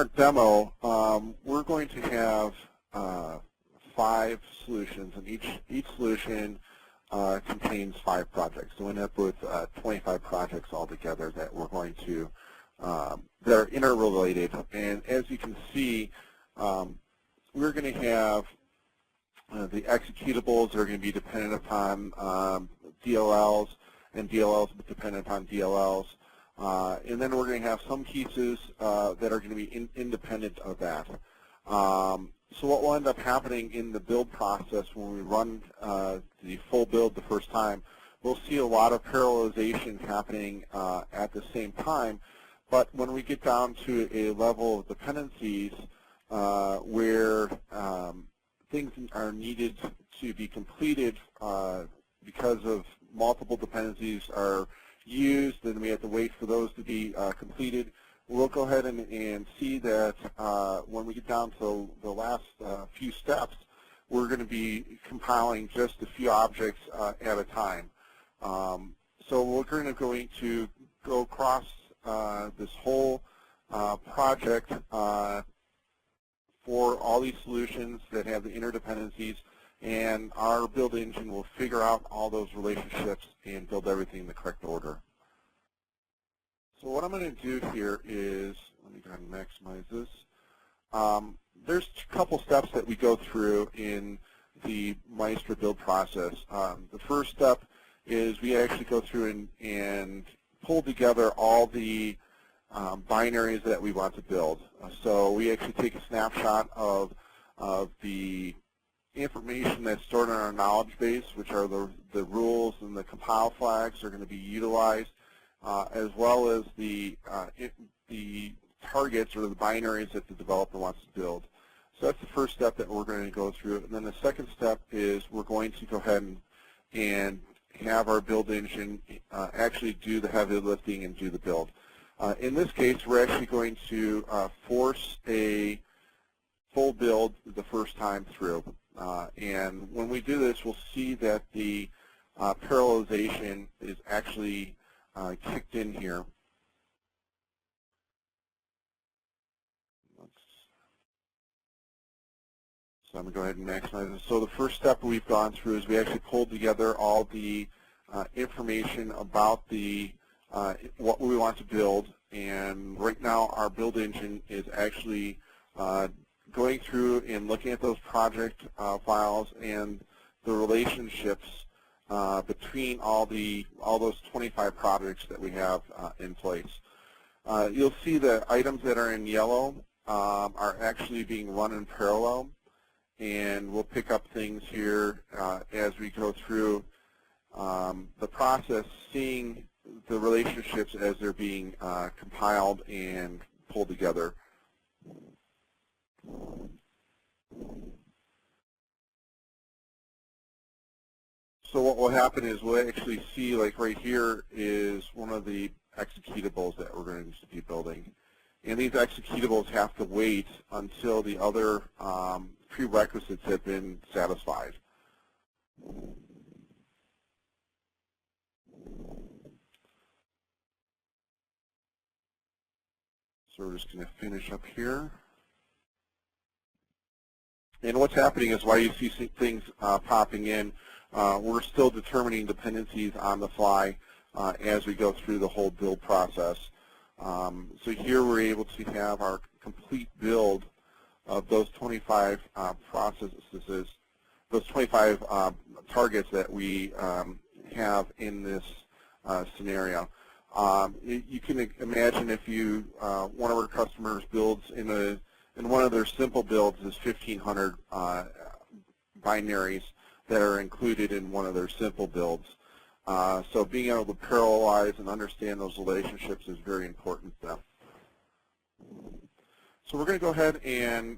our demo, we're going to have 5 solutions, and each solution contains 5 projects. So we end up with 25 projects altogether that we're going to that are interrelated. And as you can see, we're going to have the executables that are going to be dependent upon DLLs, and DLLs dependent upon DLLs. And then we're going to have some pieces that are going to be independent of that. So what will end up happening in the build process when we run the full build the first time, we'll see a lot of parallelization happening at the same time. But when we get down to a level of dependencies where things are needed to be completed because of multiple dependencies are used, and we have to wait for those to be completed, we'll go ahead and see that when we get down to the last few steps, we're going to be compiling just a few objects at a time. So we're going to go across this whole project for all these solutions that have the interdependencies, and our build engine will figure out all those relationships and build everything in the correct order. So what I'm going to do here is, let me go ahead and maximize this. There's a couple steps that we go through in the Meister build process. The first step is we actually go through and pull together all the binaries that we want to build. So we actually take a snapshot of the information that's stored in our knowledge base, which are the rules and the compile flags are going to be utilized, as well as the targets or the binaries that the developer wants to build. So that's the first step that we're going to go through. And then the second step is we're going to go ahead and have our build engine actually do the heavy lifting and do the build. In this case, we're actually going to force a full build the first time through. And when we do this, we'll see that the parallelization is actually kicked in here. So I'm going to go ahead and maximize this. So the first step we've gone through is we actually pulled together all the information about the what we want to build, and right now our build engine is actually going through and looking at those project files and the relationships between all those 25 projects that we have in place. You'll see the items that are in yellow are actually being run in parallel, and we'll pick up things here as we go through the process, seeing the relationships as they're being compiled and pulled together. So what will happen is we'll actually see, like right here is one of the executables that we're going to be building. And these executables have to wait until the other prerequisites have been satisfied. So we're just going to finish up here. And what's happening is while you see things popping in, we're still determining dependencies on the fly as we go through the whole build process. So here we're able to have our complete build of those 25 processes, those 25 targets that we have in this scenario. You can imagine if you one of our customers builds in one of their simple builds is 1,500 binaries that are included in one of their simple builds. So being able to parallelize and understand those relationships is very important to them. So we're going to go ahead and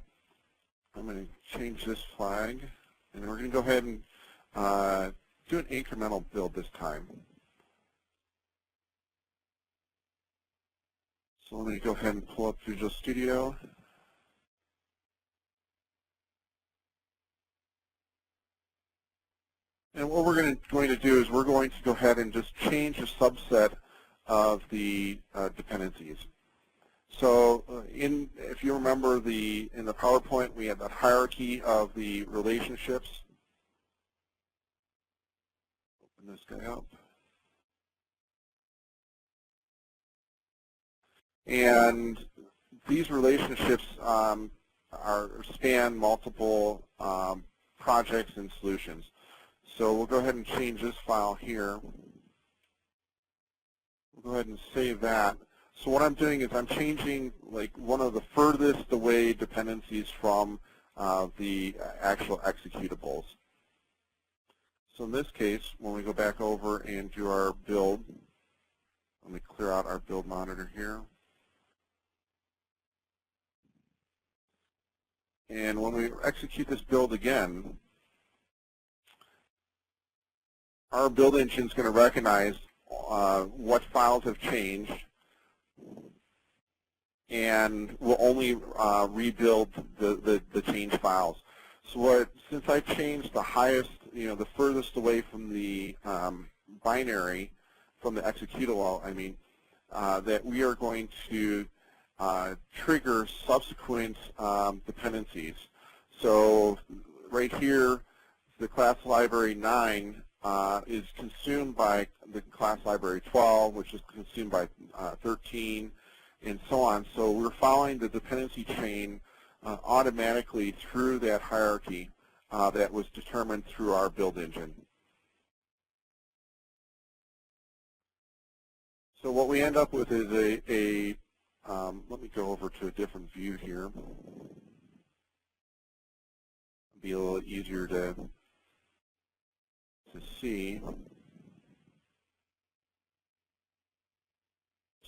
I'm going to change this flag, and we're going to go ahead and do an incremental build this time. So let me go ahead and pull up Visual Studio. And what we're going to do is we're going to go ahead and just change a subset of the dependencies. So if you remember in the PowerPoint, we had that hierarchy of the relationships. Open this guy up. And these relationships span multiple projects and solutions. So we'll go ahead and change this file here. We'll go ahead and save that. So what I'm doing is I'm changing like one of the furthest away dependencies from the actual executables. So in this case, when we go back over and do our build, let me clear out our build monitor here. And when we execute this build again, our build engine is going to recognize what files have changed, and will only rebuild the changed files. So since I changed the highest, the furthest away from the binary, from the executable, that we are going to trigger subsequent dependencies. So right here, the class library 9 is consumed by the class library 12, which is consumed by 13, and so on. So we're following the dependency chain automatically through that hierarchy that was determined through our build engine. So what we end up with is let me go over to a different view here. It'll be a little easier to see.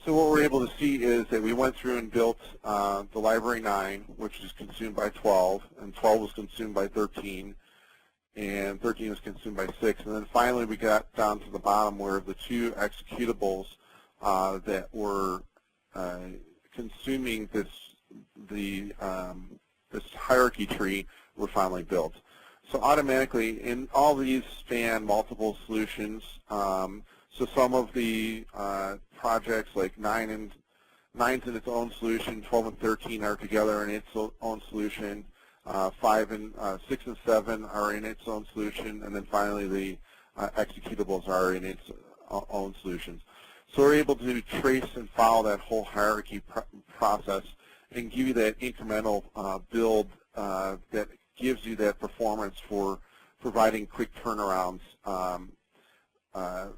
So what we're able to see is that we went through and built the library 9, which is consumed by 12, and 12 was consumed by 13, and 13 was consumed by 6. And then finally we got down to the bottom where the two executables that were consuming this hierarchy tree were finally built. So automatically, and all these span multiple solutions. So some of the projects, like 9's in its own solution, 12 and 13 are together in its own solution, 6 and 7 are in its own solution, and then finally the executables are in its own solutions. So we're able to trace and follow that whole hierarchy process and give you that incremental build that gives you that performance for providing quick turnarounds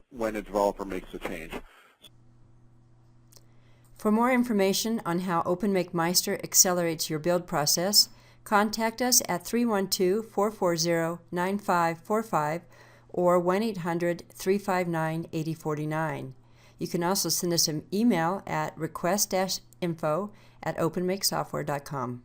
when a developer makes a change. For more information on how OpenMake Meister accelerates your build process, contact us at 312-440-9545 or 1-800-359-8049. You can also send us an email at request-info@openmakesoftware.com.